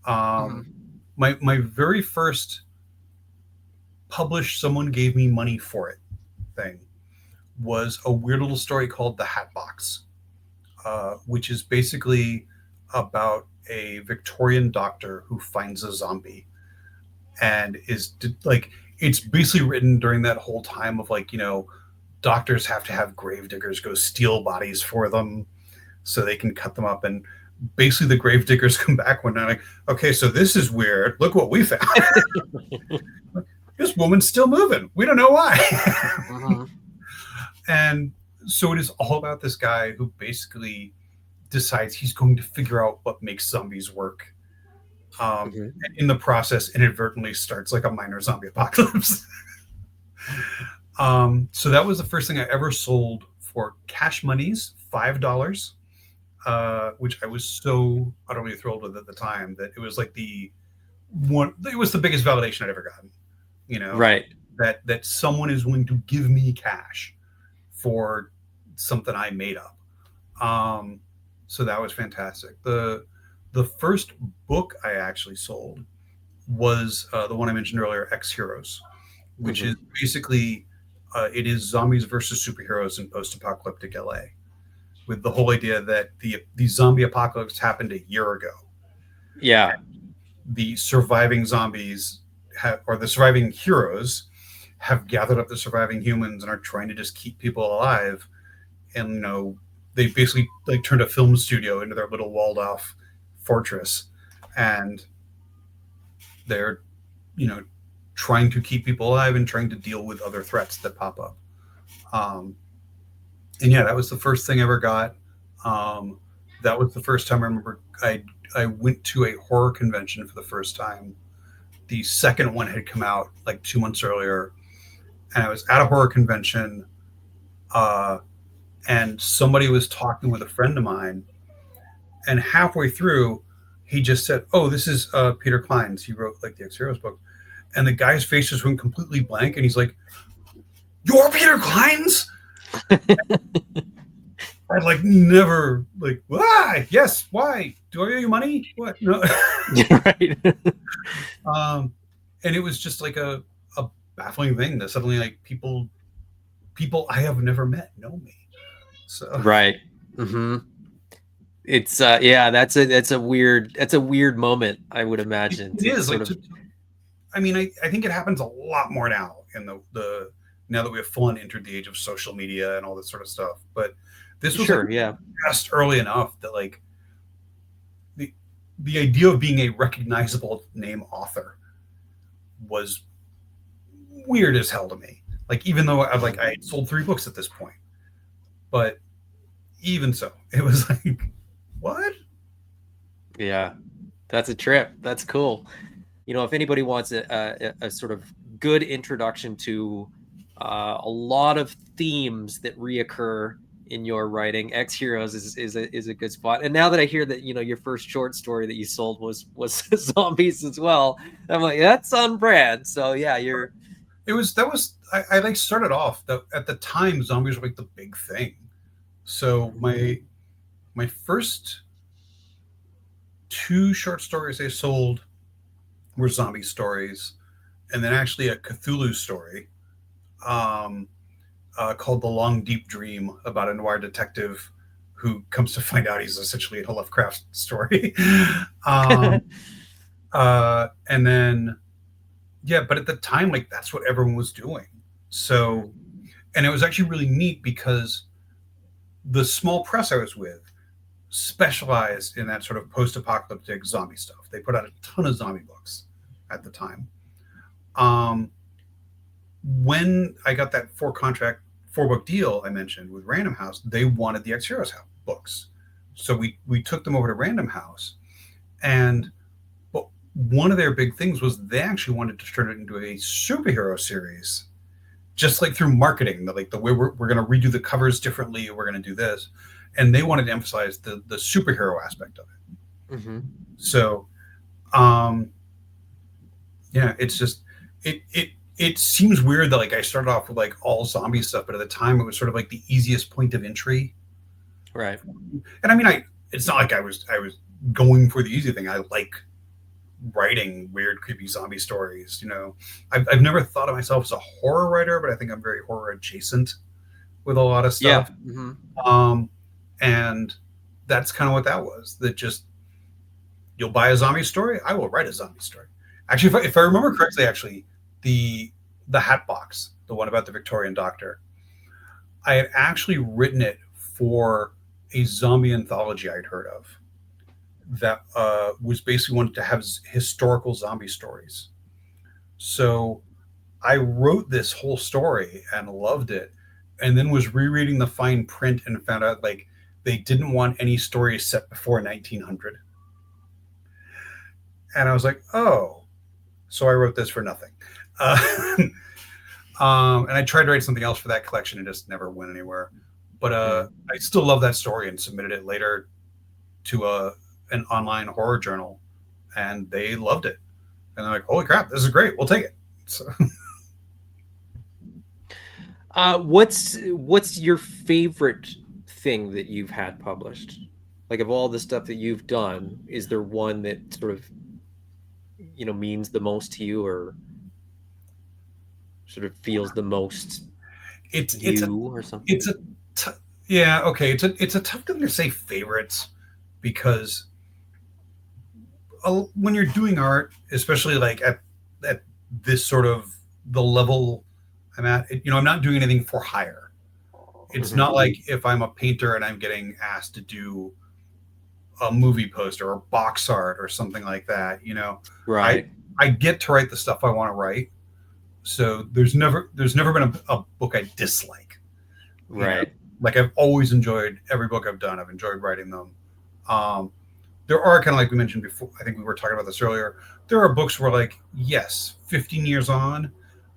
Mhm. My very first published, someone gave me money for it thing was a weird little story called The Hat Box, which is basically about a Victorian doctor who finds a zombie and is like, it's basically written during that whole time of like, doctors have to have grave diggers go steal bodies for them so they can cut them up. And basically the grave diggers come back one night like, okay, so this is weird. Look what we found. This woman's still moving. We don't know why. Mhm. And so it is all about this guy who basically decides he's going to figure out what makes zombies work. Mhm. And in the process, inadvertently starts like a minor zombie apocalypse. So that was the first thing I ever sold for cash monies, $5, which I was so utterly thrilled with at the time that it was like the one. It was the biggest validation I'd ever gotten. You know Right. that someone is willing to give me cash for something I made up. So that was fantastic. The first book I actually sold was the one I mentioned earlier, X Heroes, which is Mhm. basically it is zombies versus superheroes in post-apocalyptic LA, with the whole idea that the zombie apocalypse happened a year ago. Yeah. The surviving zombies or the surviving heroes have gathered up the surviving humans and are trying to just keep people alive. And they basically like turned a film studio into their little walled off fortress, and they're you know trying to keep people alive and trying to deal with other threats that pop up. Um, and yeah, that was the first thing I ever got. Um, that was the first time I remember I went to a horror convention for the first time. The second one had come out like 2 months earlier, and I was at a horror convention, uh, and somebody was talking with a friend of mine, and halfway through, he just said, "Oh, this is Peter Clines. He wrote like the X Heroes book," and the guy's face just went completely blank, and he's like, "You're Peter Clines?" I'd like never like, yes, why? Do I owe you money? What? No. Right. um, and it was just like a baffling thing that suddenly like people I have never met know me. So Right. Hmm. It's yeah, that's a weird moment, I would imagine, it to is sort like of. I mean, I think it happens a lot more now in the now that we have full on entered the age of social media and all this sort of stuff. But this was like Sure, yeah. just early enough that like the the idea of being a recognizable name author was weird as hell to me. Like even though I had sold 3 books at this point, but even so, it was like what? Yeah, that's a trip. That's cool. If anybody wants a sort of good introduction to a lot of themes that reoccur in your writing, X Heroes is a good spot. And now that I hear that your first short story that you sold was zombies as well, I'm like, that's on brand. So yeah, you're. It was that was I like started off that at the time zombies were like the big thing. So my first 2 short stories I sold were zombie stories, and then actually a Cthulhu story um, called "The Long Deep Dream" about a noir detective who comes to find out he's essentially a Lovecraft story. um, and then yeah, but at the time, like that's what everyone was doing. So, and it was actually really neat because the small press I was with specialized in that sort of post-apocalyptic zombie stuff. They put out a ton of zombie books at the time. Um, when I got that 4 book deal I mentioned with Random House, they wanted the X Heroes books, so we took them over to Random House, and but one of their big things was they actually wanted to turn it into a superhero series, just like through marketing, like the way we're going to redo the covers differently, we're going to do this, and they wanted to emphasize the superhero aspect of it. Mm-hmm. So, yeah, it's just it seems weird that like I started off with like all zombie stuff, but at the time it was sort of like the easiest point of entry. Right. And I mean, it's not like I was going for the easy thing. I like writing weird, creepy zombie stories. You know, I've never thought of myself as a horror writer, but I think I'm very horror adjacent with a lot of Yeah. stuff. Mm-hmm. And that's kind of what that was. That just you'll buy a zombie story, I will write a zombie story. Actually, if I remember correctly, actually the Hat Box, the one about the Victorian doctor, I had actually written it for a zombie anthology I'd heard of that was basically wanted to have historical zombie stories. So I wrote this whole story and loved it, and then was rereading the fine print and found out like they didn't want any stories set before 1900. And I was like, oh, so I wrote this for nothing. Uh, and I tried to write something else for that collection and just never went anywhere. But I still love that story and submitted it later to an online horror journal, and they loved it. And they're like, holy crap, this is great. We'll take it. So. What's your favorite thing that you've had published? Like of all the stuff that you've done, is there one that sort of, you know, means the most to you, or sort of feels the most or something? Yeah, okay. It's a tough thing to say favorites, because when you're doing art, especially like at this sort of the level I'm at, you know, I'm not doing anything for hire. It's not like if I'm a painter and I'm getting asked to do a movie poster or box art or something like that, you know. Right. I get to write the stuff I want to write. So there's never been a book I dislike. Right. Know? Like I've always enjoyed every book I've done. I've enjoyed writing them. There are kind of like we mentioned before, I think we were talking about this earlier. There are books where like, yes, 15 years on,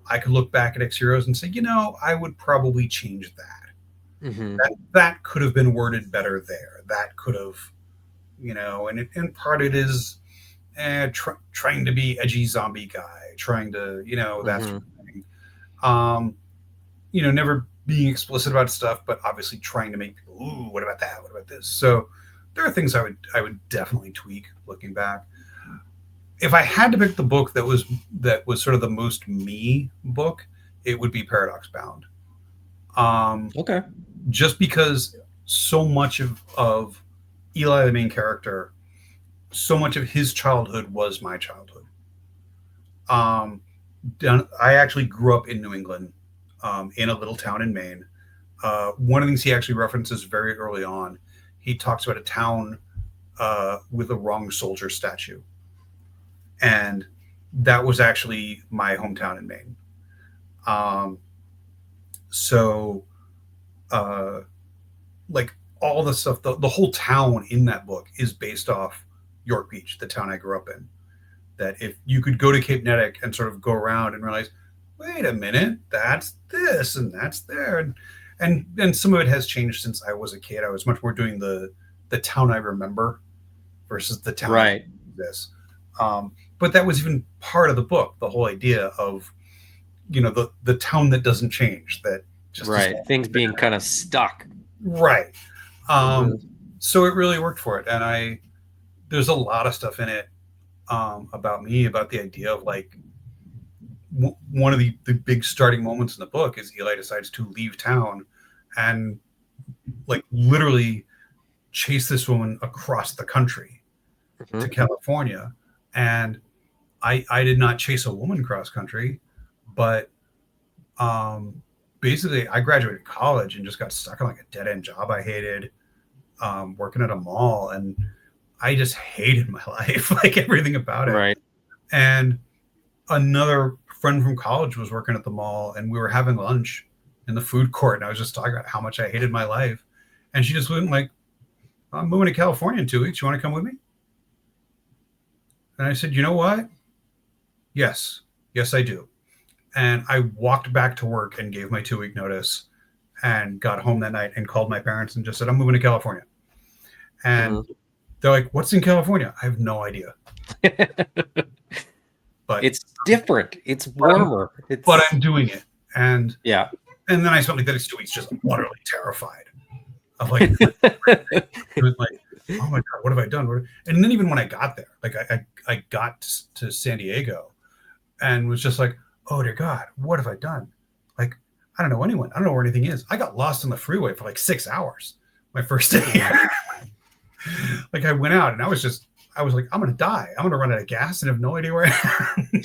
I could look back at X Heroes and say, you know, I would probably change that. Mm-hmm. That could have been worded better there. That could have, you know, and part it is trying to be edgy zombie guy, trying to, you know, that sort of thing. You know, never being explicit about stuff, but obviously trying to make people, ooh, what about that? What about this? So there are things I would definitely tweak looking back. If I had to pick the book that was sort of the most me book, it would be Paradox Bound. Okay. Just because so much of Eli, the main character, so much of his childhood was my childhood. I actually grew up in New England, in a little town in Maine. One of the things he actually references very early on, he talks about a town with a wrong soldier statue. And that was actually my hometown in Maine. So, like all the stuff, the whole town in that book is based off York Beach, the town I grew up in. That if you could go to Cape Nettic and sort of go around and realize, wait a minute, that's this and that's there. And some of it has changed since I was a kid. I was much more doing the town I remember versus the town right. this. But that was even part of the book, the whole idea of, you know, the town that doesn't change, that just right, things being kind of stuck. Right. So it really worked for it. And there's a lot of stuff in it about me, about the idea of like, one of the big starting moments in the book is Eli decides to leave town and like literally chase this woman across the country to California. And I did not chase a woman cross country, but basically I graduated college and just got stuck in like a dead end job I hated, working at a mall, and I just hated my life, like everything about it. Right. And another friend from college was working at the mall, and we were having lunch in the food court, and I was just talking about how much I hated my life. And she just went like, I'm moving to California in 2 weeks. You want to come with me? And I said, you know what? Yes, I do. And I walked back to work and gave my 2-week notice and got home that night and called my parents and just said, I'm moving to California. And they're like, what's in California? I have no idea. But it's different. It's warmer. But I'm doing it. And yeah. And then I spent like the next 2 weeks just utterly terrified of like, like, oh my God, what have I done? And then even when I got there, like I got to San Diego and was just like, oh dear God, what have I done? Like, I don't know anyone. I don't know where anything is. I got lost on the freeway for like 6 hours my first day. Like I went out and I was like, I'm going to die. I'm going to run out of gas and have no idea where I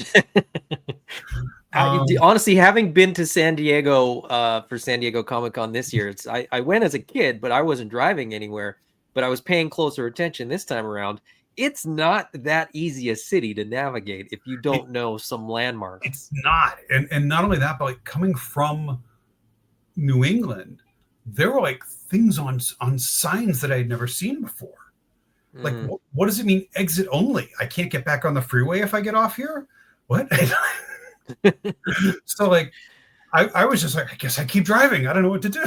am. Honestly, having been to San Diego for San Diego Comic-Con this year, I went as a kid, but I wasn't driving anywhere, but I was paying closer attention this time around. It's not that easy a city to navigate if you don't know some landmarks. It's not. And not only that, but like coming from New England, there were like things on signs that I had never seen before. Like, what does it mean exit only? I can't get back on the freeway if I get off here? What? So like I was just like, I guess I keep driving. I don't know what to do.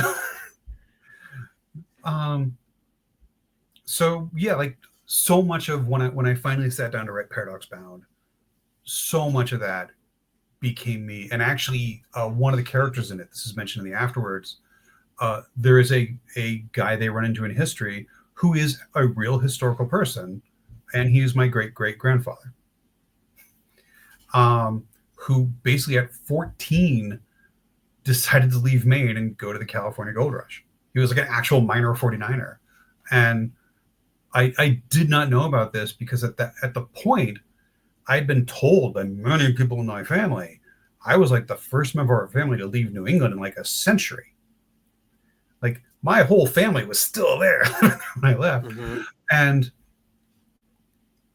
So yeah, like so much of when I finally sat down to write Paradox Bound, so much of that became me. And actually one of the characters in it, this is mentioned in the afterwards, there is a guy they run into in history who is a real historical person, and he is my great-great-grandfather. Who basically at 14 decided to leave Maine and go to the California Gold Rush. He was like an actual minor 49er. And I did not know about this because at the point, I'd been told by many people in my family, I was like the first member of our family to leave New England in like a century. Like my whole family was still there when I left. And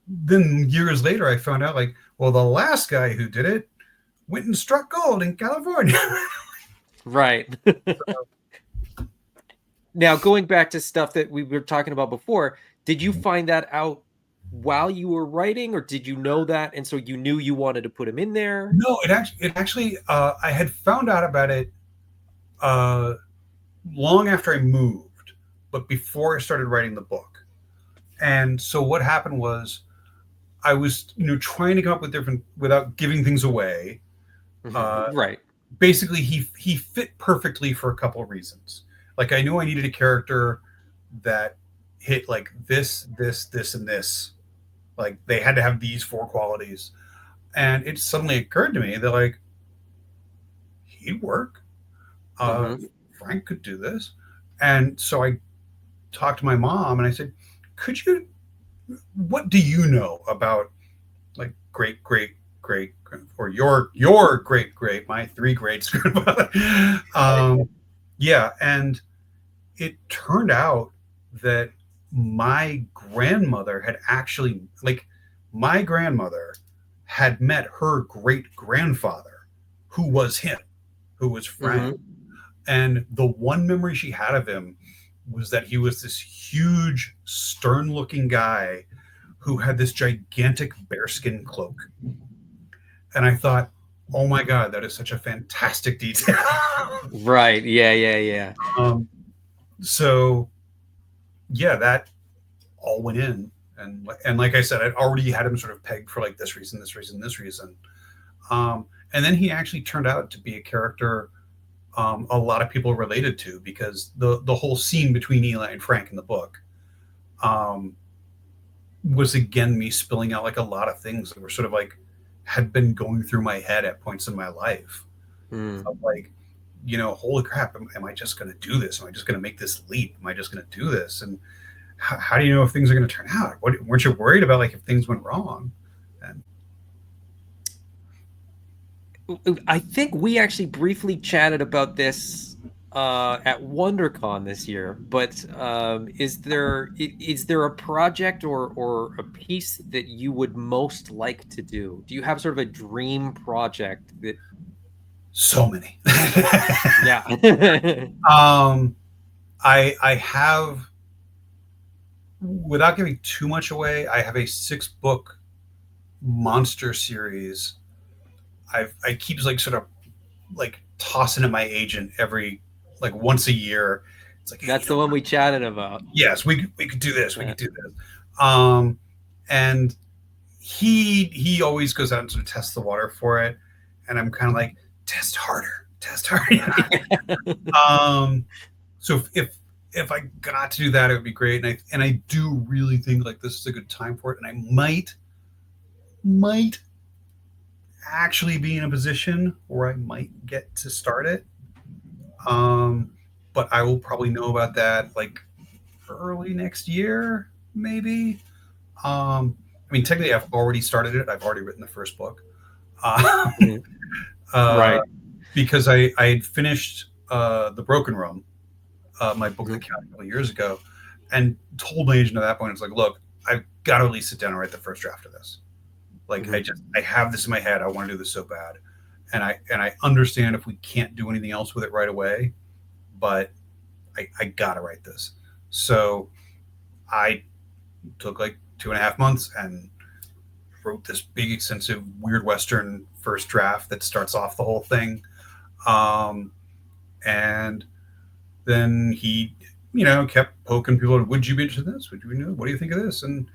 then years later, I found out like, well, the last guy who did it went and struck gold in California. Right. Now, going back to stuff that we were talking about before, did you find that out while you were writing, or did you know that and so you knew you wanted to put him in there? No, it actually I had found out about it long after I moved, but before I started writing the book. And so what happened was I was, trying to come up with different without giving things away. Right. Basically, he fit perfectly for a couple of reasons. Like I knew I needed a character that hit like this, and this. Like they had to have these 4 qualities. And it suddenly occurred to me that like he'd work. Frank could do this. And so I talked to my mom and I said, what do you know about like great, or your great, my 3 greats grandfather? Yeah. And it turned out that my grandmother had actually, like my grandmother had met her great grandfather who was him, who was Frank. And the one memory she had of him was that he was this huge, stern-looking guy who had this gigantic bearskin cloak. And I thought, oh my God, that is such a fantastic detail. Right. Yeah. So, yeah, that all went in. And like I said, I'd already had him sort of pegged for like this reason. And then he actually turned out to be a character a lot of people related to, because the whole scene between Eli and Frank in the book was again me spilling out like a lot of things that were sort of like had been going through my head at points in my life. Of like, holy crap, am I just going to do this? Am I just going to make this leap? Am I just going to do this? And how do you know if things are going to turn out? Weren't you worried about like if things went wrong? And I think we actually briefly chatted about this at WonderCon this year, but is there a project or a piece that you would most like to do? Do you have sort of a dream project that? So many. Yeah. I have, without giving too much away, I have a 6-book monster series. I keep like sort of like tossing to my agent every like once a year. It's like, hey, That's the one we chatted about. yes, we could do this. We could do this. And he always goes out and sort of tests the water for it, and I'm kind of like, test harder, test harder. So if I got to do that, it would be great. And I do really think like this is a good time for it, and I might actually be in a position where I might get to start it. But I will probably know about that like early next year, maybe. I mean, technically, I've already started it. I've already written the first book. Right. Because I had finished The Broken Realm, my book that came out a couple of years ago, and told my agent at that point, it's like, look, I've got to at least sit down and write the first draft of this. Like, I have this in my head. I want to do this so bad. And I understand if we can't do anything else with it right away, but I got to write this. So I took like 2.5 months and wrote this big, extensive, weird Western first draft that starts off the whole thing. And then he, kept poking people. Would you be interested in this? Would you know? What do you think of this? And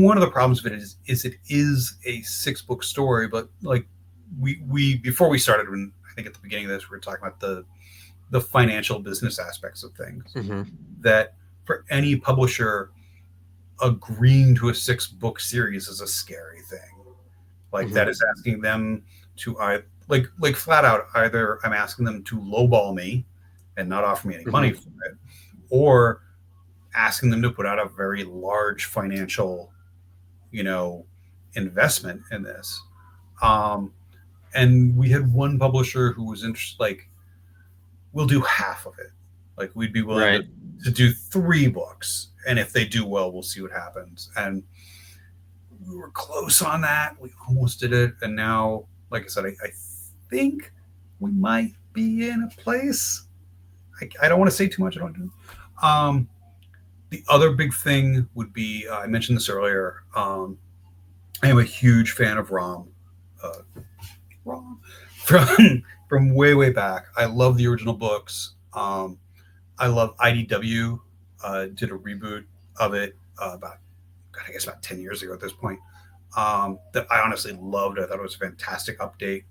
one of the problems of it is it is a 6-book story, but like we before we started, when I think at the beginning of this, we were talking about the financial business aspects of things. That for any publisher, agreeing to a 6-book series is a scary thing. Like that is asking them to like flat out, either I'm asking them to lowball me and not offer me any money for it, or asking them to put out a very large financial, investment in this. And we had one publisher who was interested, like, we'll do half of it. Like, we'd be willing to do 3 books. And if they do well, we'll see what happens. And we were close on that. We almost did it. And now, like I said, I think we might be in a place. I don't want to say too much. I don't do. The other big thing would be, I mentioned this earlier. I am a huge fan of Rom. From way back. I love the original books. I love IDW. Did a reboot of it about 10 years ago at this point. That I honestly loved. I thought it was a fantastic update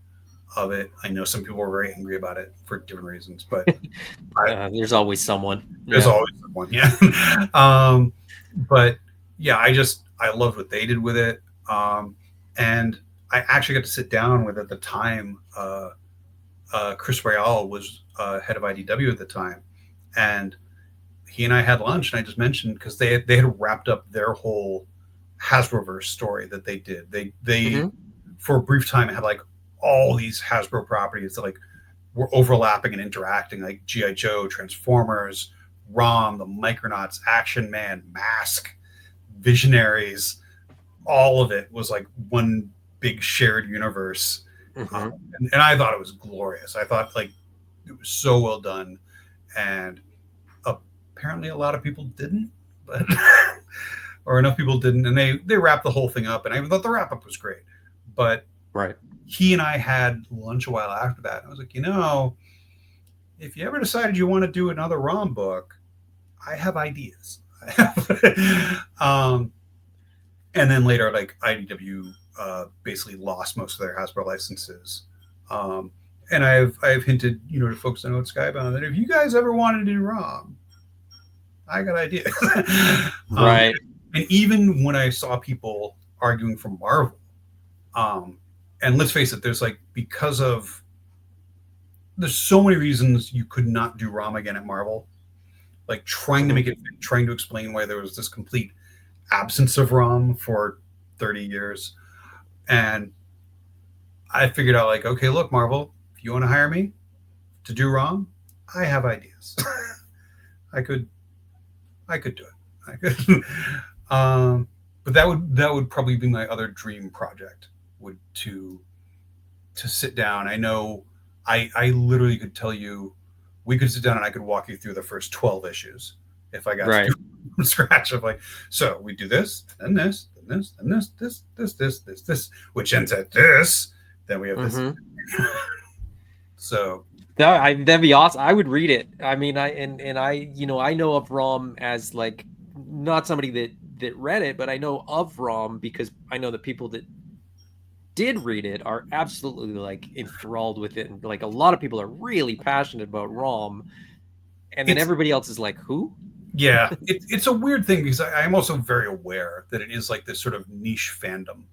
of it. I know some people were very angry about it for different reasons, but there's always someone. There's always someone, yeah. But yeah, I loved what they did with it. And I actually got to sit down with, at the time, Chris Royale was head of IDW at the time, and he and I had lunch, and I just mentioned, because they had wrapped up their whole Hasbroverse story that they did. They for a brief time had like all these Hasbro properties that like were overlapping and interacting, like G.I. Joe, Transformers, ROM, the Micronauts, Action Man, Mask, Visionaries. All of it was like one big shared universe. And I thought it was glorious. I thought like it was so well done, and apparently a lot of people didn't, but or enough people didn't, and they wrapped the whole thing up, and I thought the wrap up was great. But he and I had lunch a while after that, and I was like, if you ever decided you want to do another ROM book, I have ideas. And then later, like IDW basically lost most of their Hasbro licenses. And I've hinted, to folks I know at Skybound, that if you guys ever wanted to do ROM, I got ideas. And even when I saw people arguing for Marvel, and let's face it, there's so many reasons you could not do ROM again at Marvel. Like trying to make it, trying to explain why there was this complete absence of ROM for 30 years. And I figured out, like, okay, look, Marvel, if you want to hire me to do ROM, I have ideas. I could do it. But that would probably be my other dream project, would to sit down. I know I literally could tell you, we could sit down and I could walk you through the first 12 issues if I got to do it from scratch, of like, so we do this, and this, and this, and this, which ends at this. Then we have this. So That'd be awesome. I would read it. I mean, I know of Rom as like not somebody that read it, but I know of Rom because I know the people that did read it are absolutely like enthralled with it, and like a lot of people are really passionate about Rom, and then it's everybody else is like, who? yeah, it's a weird thing because I'm also very aware that it is like this sort of niche fandom.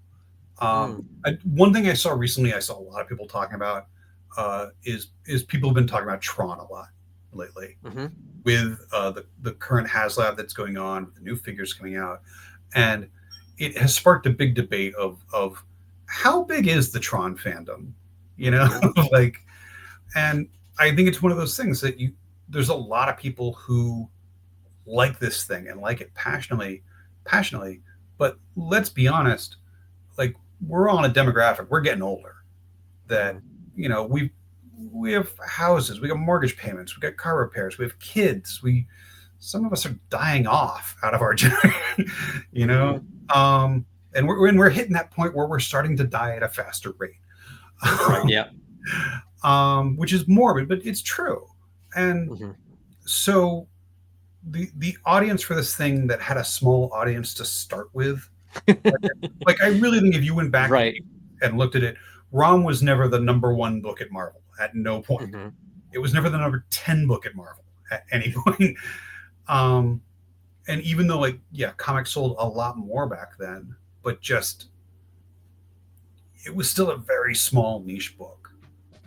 One thing I saw recently, I saw a lot of people talking about is people have been talking about Tron a lot lately Mm-hmm. with the current HasLab that's going on, with the new figures coming out, and it has sparked a big debate of how big is the Tron fandom, you know, Mm-hmm. like, and I think it's one of those things that there's a lot of people who like this thing and like it passionately, but let's be honest, like we're on a demographic, we're getting older, that Mm-hmm. we have houses, we got mortgage payments, we got car repairs, we have kids, we some of us are dying off out of our generation, you know, Mm-hmm. and we're hitting that point where we're starting to die at a faster rate. Right. Yeah. Which is morbid, but it's true. And Mm-hmm. so the audience for this thing that had a small audience to start with, like I really think if you went back Right. and looked at it, Rom was never the number one book at Marvel at no point. Mm-hmm. It was never the number 10 book at Marvel at any point. Um, and even though, like, yeah, comics sold a lot more back then, but just it was still a very small niche book,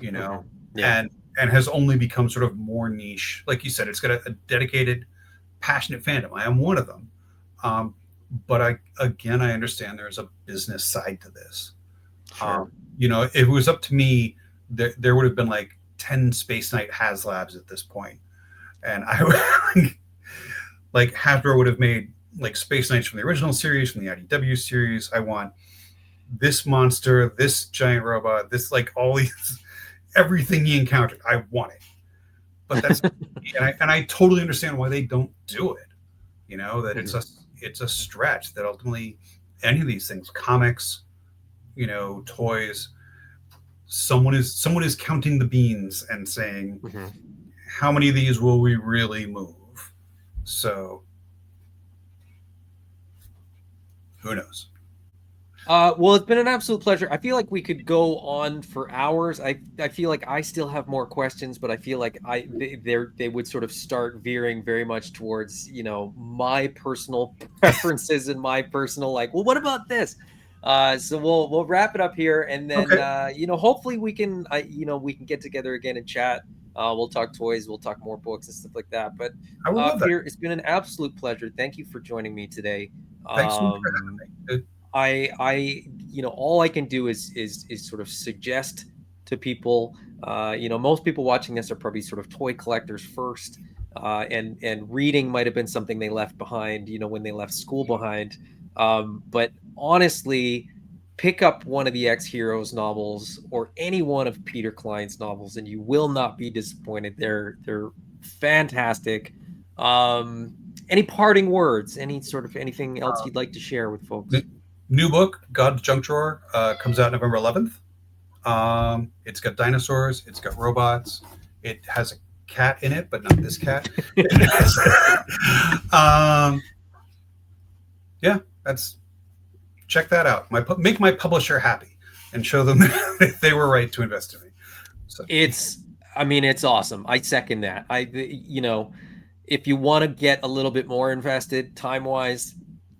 you know, Mm-hmm. Yeah. and has only become sort of more niche. Like you said, it's got a dedicated, passionate fandom. I am one of them. Um, but I understand there's a business side to this. Sure. If it was up to me, there would have been like 10 Space Knight HasLabs at this point. And I would, like, Hasbro would have made like Space Knights from the original series, from the IDW series. I want this monster, this giant robot, this, like, all these, everything he encountered. I want it. But that's, and I totally understand why they don't do it. That it's a stretch that ultimately any of these things, comics, toys, someone is counting the beans and saying, Mm-hmm. how many of these will we really move? So who knows? Well, it's been an absolute pleasure. I feel like we could go on for hours. I feel like I still have more questions, but I feel like they would sort of start veering very much towards, my personal preferences and my personal, like, well, what about this? So we'll wrap it up here, and then Okay, hopefully we can we can get together again and chat. We'll talk toys, we'll talk more books and stuff like that. But I would love that. Peter, it's been an absolute pleasure. Thank you for joining me today. Thanks so much for Um, having me. all I can do is sort of suggest to people. Most people watching this are probably sort of toy collectors first, and reading might have been something they left behind, when they left school behind. But honestly, pick up one of the X Heroes novels or any one of Peter Clines novels, and you will not be disappointed. They're fantastic. Any parting words? Anything else you'd like to share with folks? New book, God's Junk Drawer, comes out November 11th. It's got dinosaurs, it's got robots, it has a cat in it, but not this cat. um, yeah, that's check that out. Make my publisher happy and show them that they were right to invest in me. So It's awesome. I second that. If you want to get a little bit more invested time wise,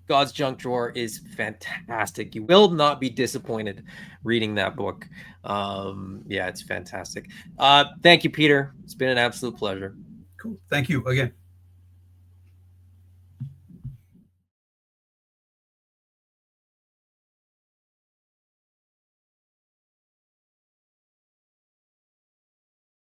God's Junk Drawer is fantastic. You will not be disappointed reading that book. Yeah, it's fantastic. Thank you, Peter. It's been an absolute pleasure. cool. Thank you again.